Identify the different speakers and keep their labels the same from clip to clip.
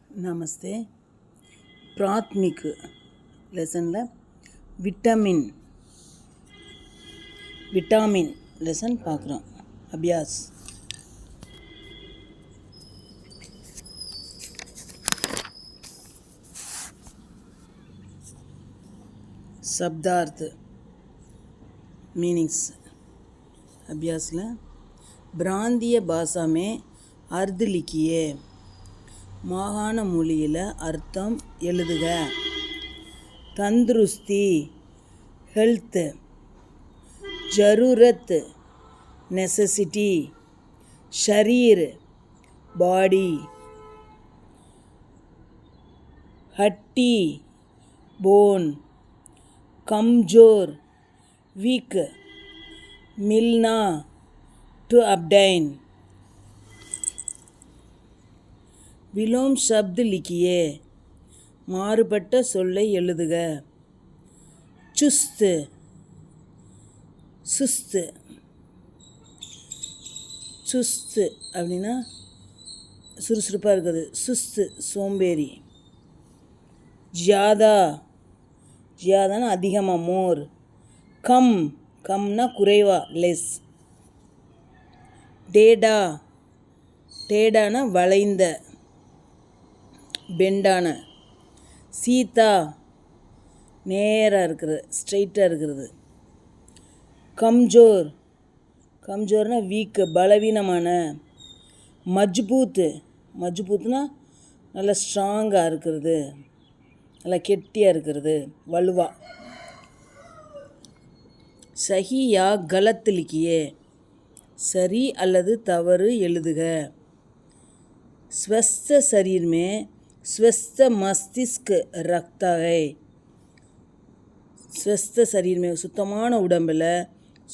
Speaker 1: நமஸ்தே. பிராத்மிக் லெசனில் விட்டாமின் லெசன் பார்க்குறோம். அபியாஸ். शब्दार्थ मीनिंग्स अभ्यास में प्रांतीय भाषा में अर्थ लिखिए. மாகாண மொழியில் அர்த்தம் எழுதுக. தந்துருஸ்தி ஹெல்த், ஜரூரத் நெசசிட்டி, ஷரீர் பாடி, ஹட்டி போன், கம்ஜோர் வீக், மில்னா டு अबडाइन. विलोम शब्द लिखिए. மாறுபட்ட சொல்லை எழுதுக. சுஸ்த் சுஸ்த் சுஸ்த் அப்படின்னா சுறுசுறுப்பாக இருக்குது. சுஸ்த் சோம்பேறி. ஜியாதா ஜியாதானா அதிகமாக, மோர். கம் கம்னா குறைவா, லெஸ். டேடா டேடானா வளைந்த, பெண்டான. சீதா நேராக இருக்கிறது, ஸ்ட்ரைட்டாக இருக்கிறது. கம்ஜோர் கம்ஜோர்னா வீக்கு, பலவீனமான. மஜ்பூத்னா நல்லா ஸ்ட்ராங்காக இருக்கிறது, நல்லா கெட்டியாக இருக்கிறது, வலுவா. சஹி யா கலத் லிக்கியே. சரி அல்லது தவறு எழுதுக. स्वस्थ शरीर में स्वस्थ मस्तिष्क रखता है. स्वस्थ शरीर में சுத்தமான உடம்பில்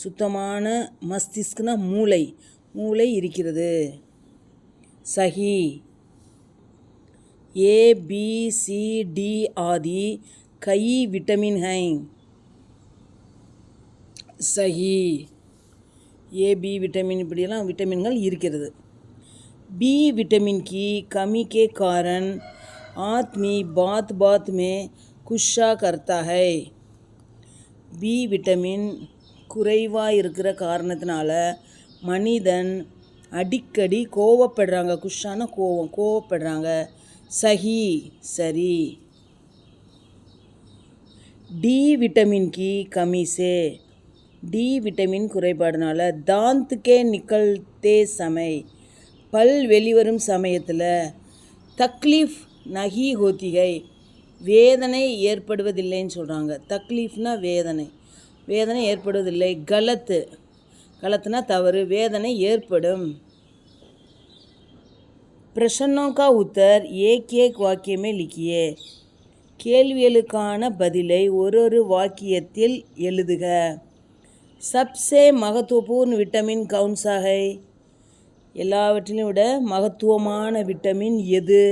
Speaker 1: சுத்தமான மஸ்திஷ்குனா மூளை இருக்கிறது. சஹி. ए बी सी डी आदि कई विटामिन हैं. சஹி. ए बी विटामिन இப்படியெல்லாம் விட்டமின்கள் இருக்கிறது. बी विटामिन की कमी के कारण आदमी बात बात में गुस्सा करता है. बी विटामिन குறைவாக இருக்கிற காரணத்தினால மனிதன் அடிக்கடி கோவப்படுறாங்க. குஷான கோவப்படுறாங்க. சஹி சரி. डी विटामिन की कमी से, डी विटामिन குறைபாடுனால दांत के निकलते समय, பல் வெளிவரும் சமயத்தில் தக்லீஃப் நஹி ஹோத்தி ஹை, வேதனை ஏற்படுவதில்லைன்னு சொல்கிறாங்க. தக்லீஃப்னா வேதனை ஏற்படுவதில்லை. கலத்துனா தவறு, வேதனை ஏற்படும். பிரஷ்னோं का उत्तर एक एक वाक्य में लिखिए. கேள்விகளுக்கான பதிலை ஒரு வாக்கியத்தில் எழுதுக. சப்சே மகத்துவபூர்ண விட்டமின் கौन सा है. எல்லாவற்றிலும் விட மகத்துவமான விட்டமின் எது.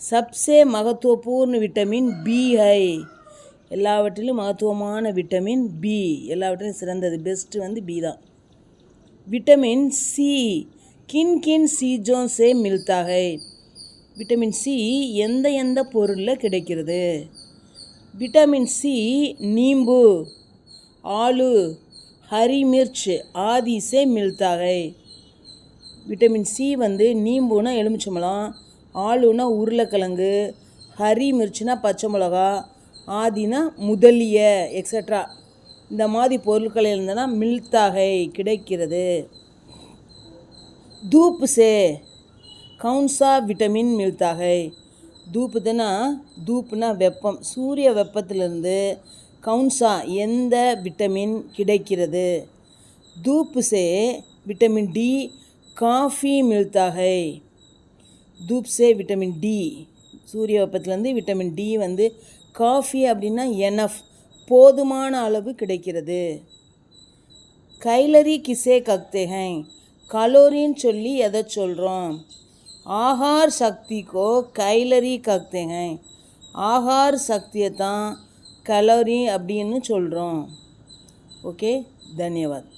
Speaker 1: சப்சே மகத்துவபூர்ண விட்டமின் பி ஹை. எல்லாவற்றிலும் மகத்துவமான விட்டமின் பி, எல்லாவற்றிலும் சிறந்தது, பெஸ்ட்டு வந்து பி தான். விட்டமின் சி கின் கின் சீஜோं से मिलता है. விட்டமின் சி எந்த பொருளில் கிடைக்கிறது. விட்டமின் சி नींबू, ஆலு, हरी मिर्च आदि से मिलता है. விட்டமின் சி வந்து நீம்புனா எலுமிச்சம்பழம், ஆளுனா உருளைக்கிழங்கு, ஹரி மிர்ச்சினா பச்சை மிளகா, ஆதினா முதலிய எக்ஸட்ரா இந்த மாதிரி பொருட்கள் இருந்தனா மில்தாகை கிடைக்கிறது. தூப் சே கவுன்சா விட்டமின் மில்தாகை. தூப்னா வெப்பம், சூரிய வெப்பத்திலிருந்து கவுன்சா எந்த விட்டமின் கிடைக்கிறது. தூப் சே விட்டமின் டி காஃபி மில்தா ஹை. தூப் சே விட்டமின் டி, சூரிய வெப்பத்திலேருந்து விட்டமின் டி வந்து காஃபி அப்படின்னா எனஃப், போதுமான அளவு கிடைக்கிறது. கைலரி கிசே கக்தே ஹை. கலோரின்னு சொல்லி எதை சொல்கிறோம். ஆகார் சக்திக்கோ கைலரி கக்தே ஹை. ஆகார் சக்தியை தான் கலோரி அப்படின்னு சொல்கிறோம். ஓகே, தன்யவாத்.